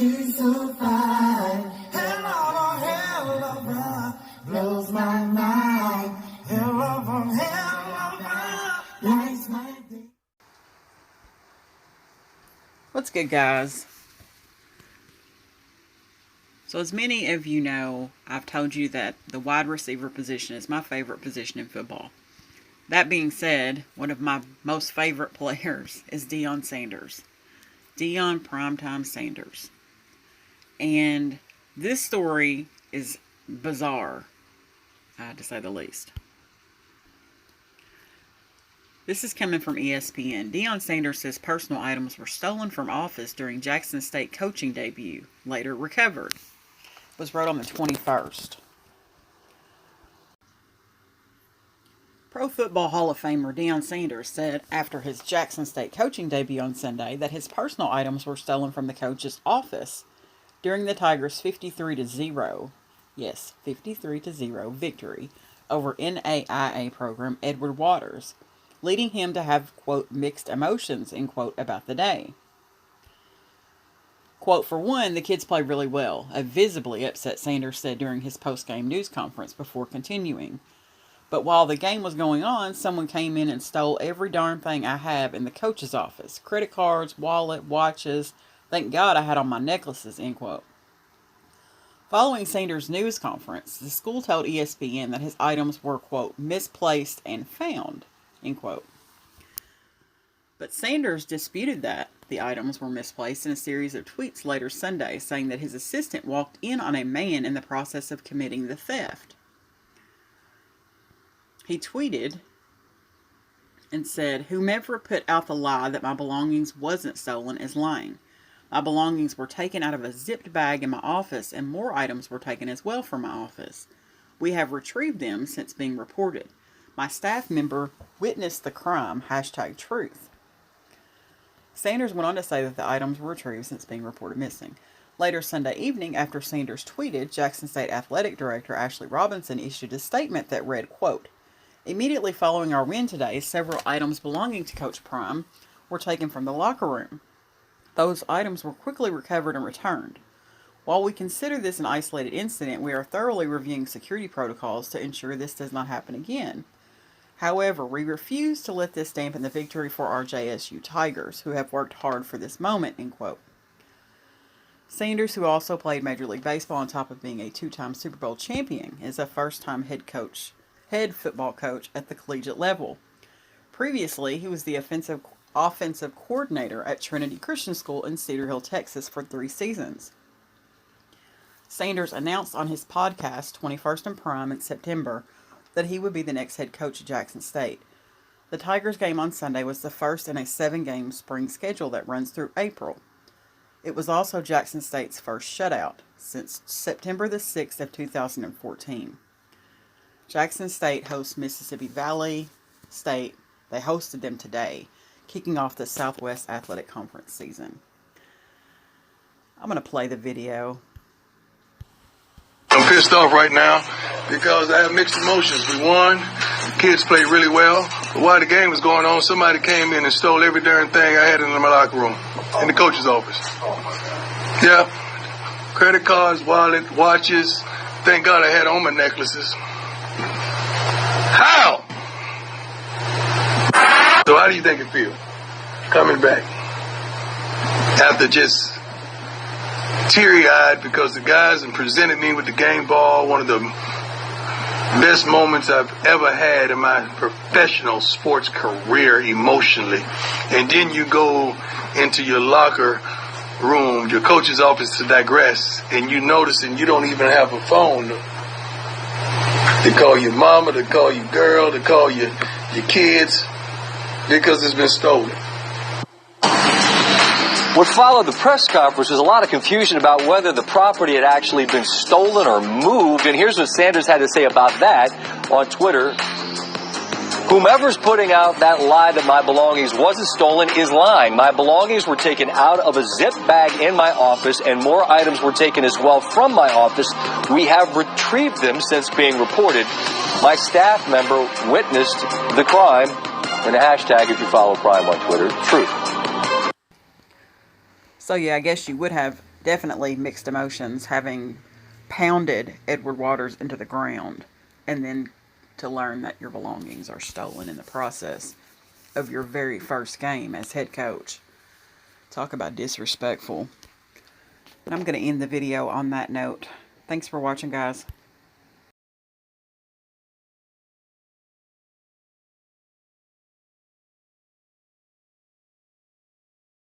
she's so fine. Hell of a ride, blows my mind. Hell of a ride, lights my day. What's good, guys? So as many of you know, I've told you that the wide receiver position is my favorite position in football. That being said, one of my most favorite players is Deion Sanders. Deion Primetime Sanders. And this story is bizarre, to say the least. This is coming from ESPN. Deion Sanders says personal items were stolen from office during Jackson State coaching debut, later recovered. It was wrote on the 21st. Pro Football Hall of Famer Deion Sanders said after his Jackson State coaching debut on Sunday that his personal items were stolen from the coach's office during the Tigers' 53-0 victory over NAIA program Edward Waters, leading him to have, quote, mixed emotions, end quote, about the day. Quote, for one, the kids played really well, a visibly upset Sanders said during his post-game news conference before continuing. But while the game was going on, someone came in and stole every darn thing I have in the coach's office. Credit cards, wallet, watches. Thank God I had on my necklaces, end quote. Following Sanders' news conference, the school told ESPN that his items were, quote, misplaced and found, end quote. But Sanders disputed that the items were misplaced in a series of tweets later Sunday, saying that his assistant walked in on a man in the process of committing the theft. He tweeted and said, whomever put out the lie that my belongings wasn't stolen is lying. My belongings were taken out of a zipped bag in my office, and more items were taken as well from my office. We have retrieved them since being reported. My staff member witnessed the crime, #truth. Sanders went on to say that the items were retrieved since being reported missing. Later Sunday evening, after Sanders tweeted, Jackson State Athletic Director Ashley Robinson issued a statement that read, quote, immediately following our win today, several items belonging to Coach Prime were taken from the locker room. Those items were quickly recovered and returned. While we consider this an isolated incident, we are thoroughly reviewing security protocols to ensure this does not happen again. However, we refuse to let this dampen the victory for our JSU Tigers, who have worked hard for this moment, end quote. Sanders, who also played Major League Baseball on top of being a two-time Super Bowl champion, is a first-time head football coach at the collegiate level. Previously, he was the offensive coordinator at Trinity Christian School in Cedar Hill, Texas for 3 seasons. Sanders announced on his podcast, 21st and Prime, in September, that he would be the next head coach at Jackson State. The Tigers game on Sunday was the first in a 7-game spring schedule that runs through April. It was also Jackson State's first shutout since September the 6th of 2014. Jackson State hosts Mississippi Valley State. They hosted them today, kicking off the Southwest Athletic Conference season. I'm going to play the video. I'm pissed off right now because I have mixed emotions. We won. The kids played really well. But while the game was going on, somebody came in and stole every darn thing I had in my locker room, in the coach's office. Yeah. Credit cards, wallet, watches. Thank God I had on my necklaces. How? So how do you think it feels coming back after just teary-eyed because the guys presented me with the game ball, one of the best moments I've ever had in my professional sports career emotionally. And then you go into your locker room, your coach's office to digress, and you notice and you don't even have a phone to call your mama, to call your girl, to call your kids because it's been stolen. What followed the press conference was a lot of confusion about whether the property had actually been stolen or moved, and here's what Sanders had to say about that on Twitter. Whomever's putting out that lie that my belongings wasn't stolen is lying. My belongings were taken out of a zip bag in my office, and more items were taken as well from my office. We have retrieved them since being reported. My staff member witnessed the crime, and the hashtag, if you follow Prime on Twitter, truth. So yeah, I guess you would have definitely mixed emotions, having pounded Edward Waters into the ground, and then to learn that your belongings are stolen in the process of your very first game as head coach. Talk about disrespectful. But I'm going to end the video on that note. Thanks for watching, guys.